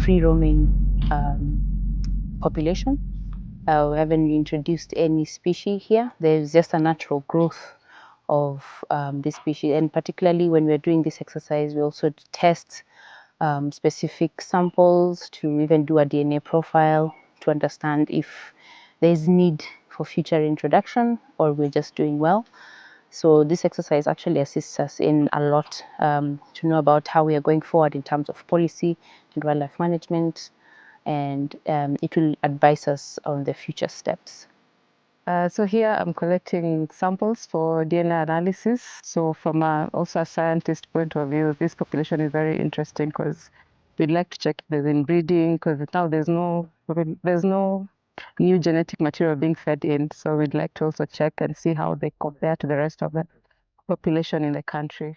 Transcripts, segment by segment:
free-roaming population. We haven't introduced any species here. There's just a natural growth of this species, and particularly when we're doing this exercise, we also test specific samples to even do a DNA profile to understand if there's need for future introduction or we're just doing well. So this exercise actually assists us in a lot to know about how we are going forward in terms of policy and wildlife management, and it will advise us on the future steps. So here I'm collecting samples for DNA analysis. So from also a scientist point of view, this population is very interesting because we'd like to check if there's inbreeding, because now there's no new genetic material being fed in. So we'd like to also check and see how they compare to the rest of the population in the country.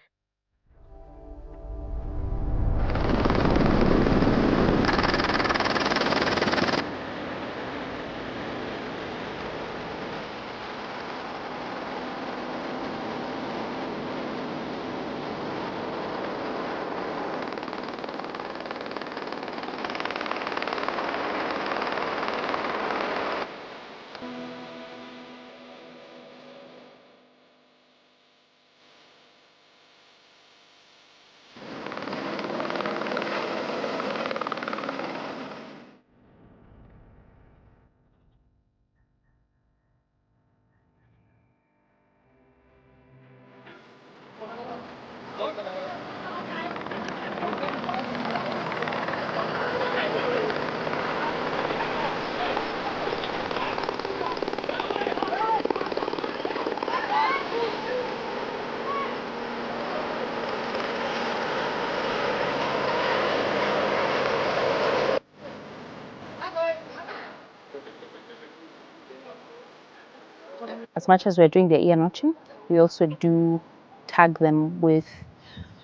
As much as we're doing the ear notching, we also do tag them with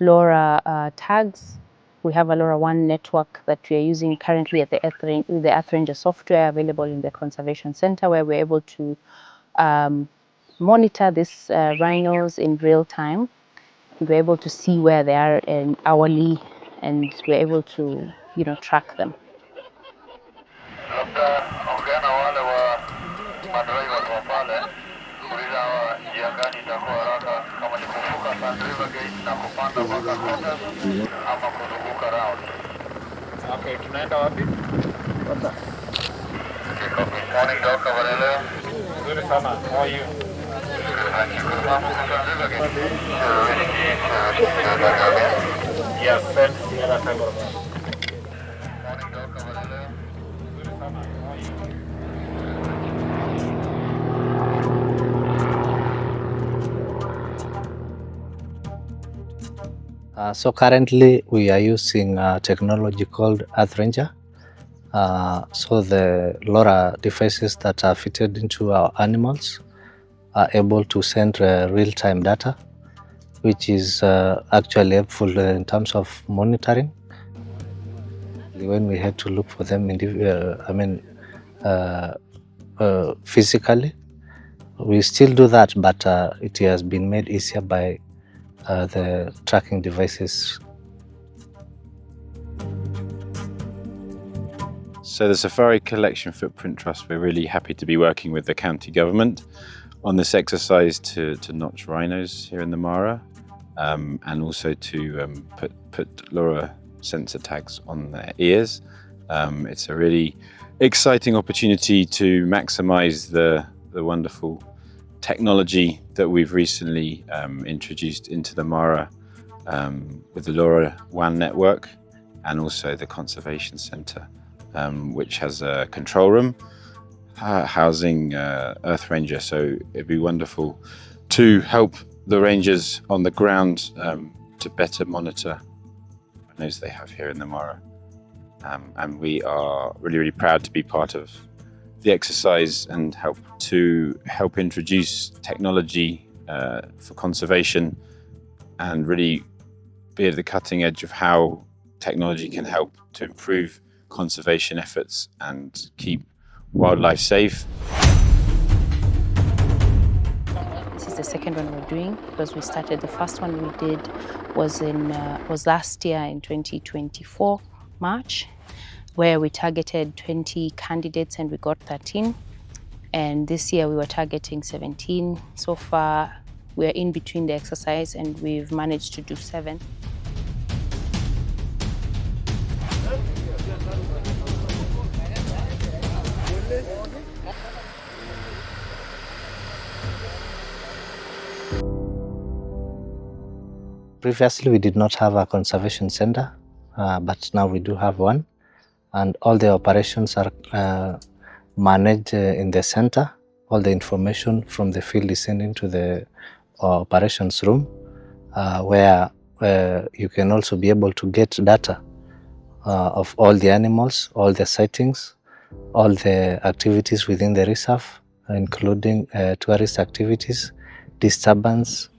LoRa tags. We have a LoRa One network that we are using currently at the Earth Ranger software available in the Conservation Center, where we're able to monitor these rhinos in real time. We're able to see where they are hourly, and we're able to, track them. Okay, tunaenda wapi? Morning, Dr. Valele. Nzuri sana. How are you? Yes, send Sierra Tango. Morning, Dr. Valele. Nzuri sana. How are you? So currently we are using technology called Earth Ranger. So the LoRa devices that are fitted into our animals are able to send real-time data, which is actually helpful in terms of monitoring. When we had to look for them, physically, we still do that, but it has been made easier by the tracking devices. So the Safari Collection Footprint Trust, we're really happy to be working with the county government on this exercise to notch rhinos here in the Mara, and also to put LoRa sensor tags on their ears. It's a really exciting opportunity to maximize the wonderful technology that we've recently introduced into the Mara with the LoRa One network, and also the Conservation Center, which has a control room housing Earth Ranger. So it'd be wonderful to help the rangers on the ground to better monitor rhinos they have here in the Mara. And we are really, really proud to be part of the exercise and help introduce technology for conservation, and really be at the cutting edge of how technology can help to improve conservation efforts and keep wildlife safe. This is the second one we're doing, because we started, the first one we did was last year in 2024 March. where we targeted 20 candidates and we got 13. And this year we were targeting 17. So far, we're in between the exercise and we've managed to do 7. Previously, we did not have a conservation center, but now we do have one, and all the operations are managed in the center. All the information from the field is sent into the operations room, where you can also be able to get data of all the animals, all the sightings, all the activities within the reserve, including tourist activities, disturbance,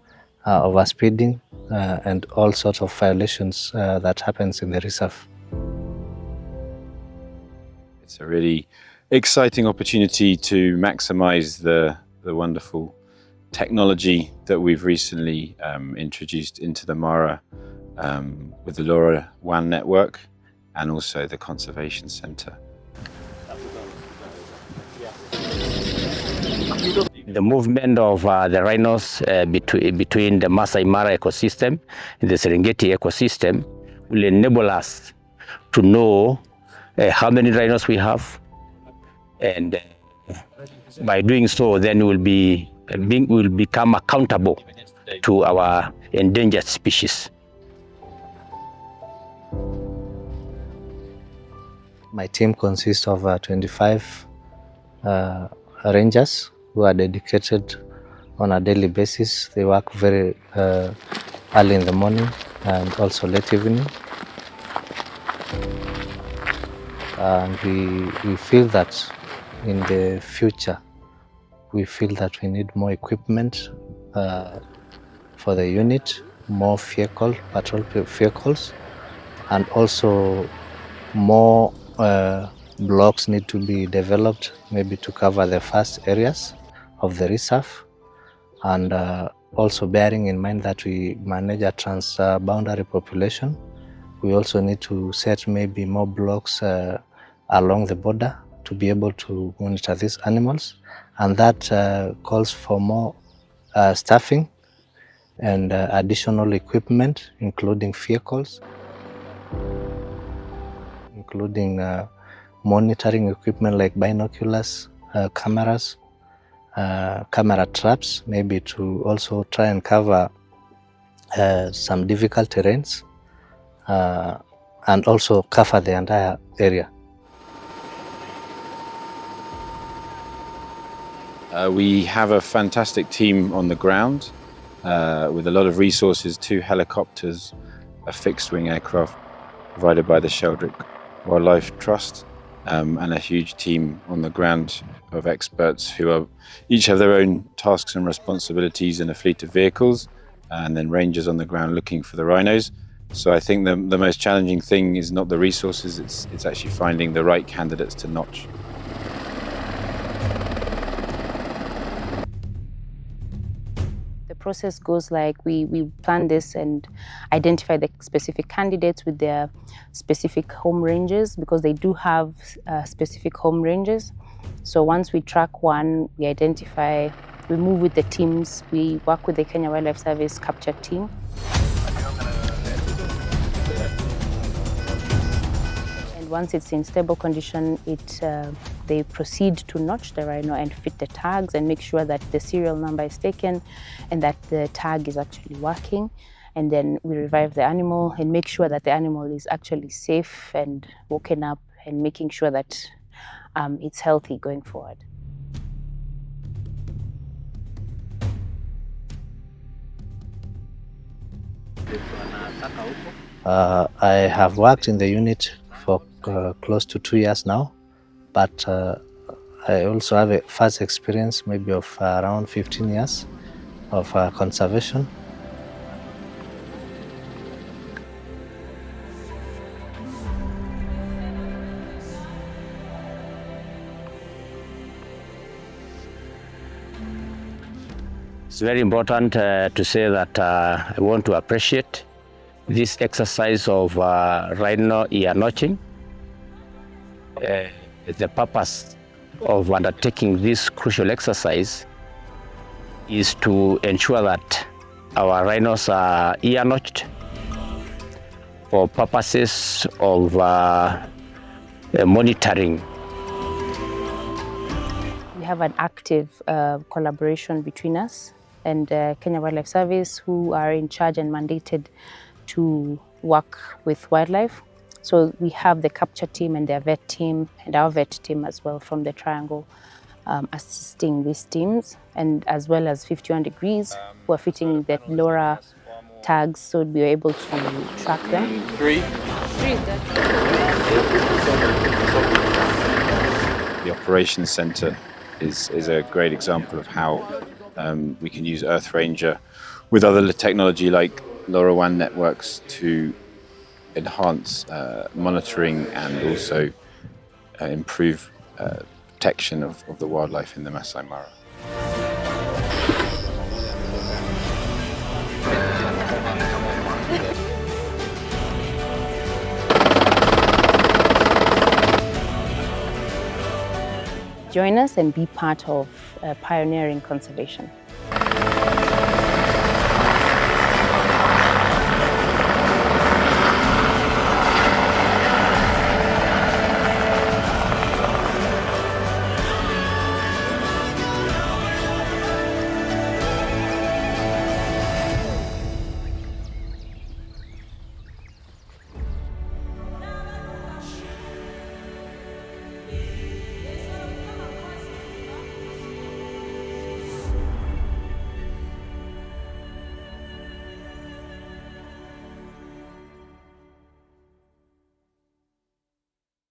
overspeeding, and all sorts of violations that happens in the reserve. It's a really exciting opportunity to maximize the wonderful technology that we've recently introduced into the Mara with the LoRaWAN network and also the Conservation Centre. The movement of the rhinos between the Maasai Mara ecosystem and the Serengeti ecosystem will enable us to know how many rhinos we have, and by doing so, then we'll become accountable to our endangered species. My team consists of 25 rangers who are dedicated on a daily basis. They work very early in the morning and also late evening. And we feel that in the future, we feel that we need more equipment for the unit, more patrol vehicles, and also more blocks need to be developed, maybe to cover the first areas of the reserve, and also bearing in mind that we manage a trans-boundary population, we also need to set maybe more blocks along the border to be able to monitor these animals, and that calls for more staffing and additional equipment, including vehicles, including monitoring equipment like binoculars, cameras, camera traps, maybe to also try and cover some difficult terrains, and also cover the entire area. We have a fantastic team on the ground with a lot of resources, 2 helicopters, a fixed-wing aircraft provided by the Sheldrick Wildlife Trust, and a huge team on the ground of experts who each have their own tasks and responsibilities in a fleet of vehicles, and then rangers on the ground looking for the rhinos. So I think the most challenging thing is not the resources, it's actually finding the right candidates to notch. The process goes like we plan this and identify the specific candidates with their specific home ranges, because they do have specific home ranges. So once we track one, we identify, we move with the teams, we work with the Kenya Wildlife Service capture team. And once it's in stable condition, they proceed to notch the rhino and fit the tags and make sure that the serial number is taken and that the tag is actually working. And then we revive the animal and make sure that the animal is actually safe and woken up, and making sure that it's healthy going forward. I have worked in the unit for close to 2 years now, but I also have a first experience maybe of around 15 years of conservation. It's very important to say that I want to appreciate this exercise of rhino ear notching. the purpose of undertaking this crucial exercise is to ensure that our rhinos are ear-notched for purposes of monitoring. We have an active collaboration between us and Kenya Wildlife Service, who are in charge and mandated to work with wildlife. So we have the capture team and their vet team and our vet team as well from the Triangle assisting these teams, and as well as 51 Degrees who are fitting the LoRa tags so we are able to track them. The operations centre is a great example of how we can use Earth Ranger with other technology like LoRaWAN networks to enhance monitoring and also improve protection of the wildlife in the Maasai Mara. Join us and be part of pioneering conservation.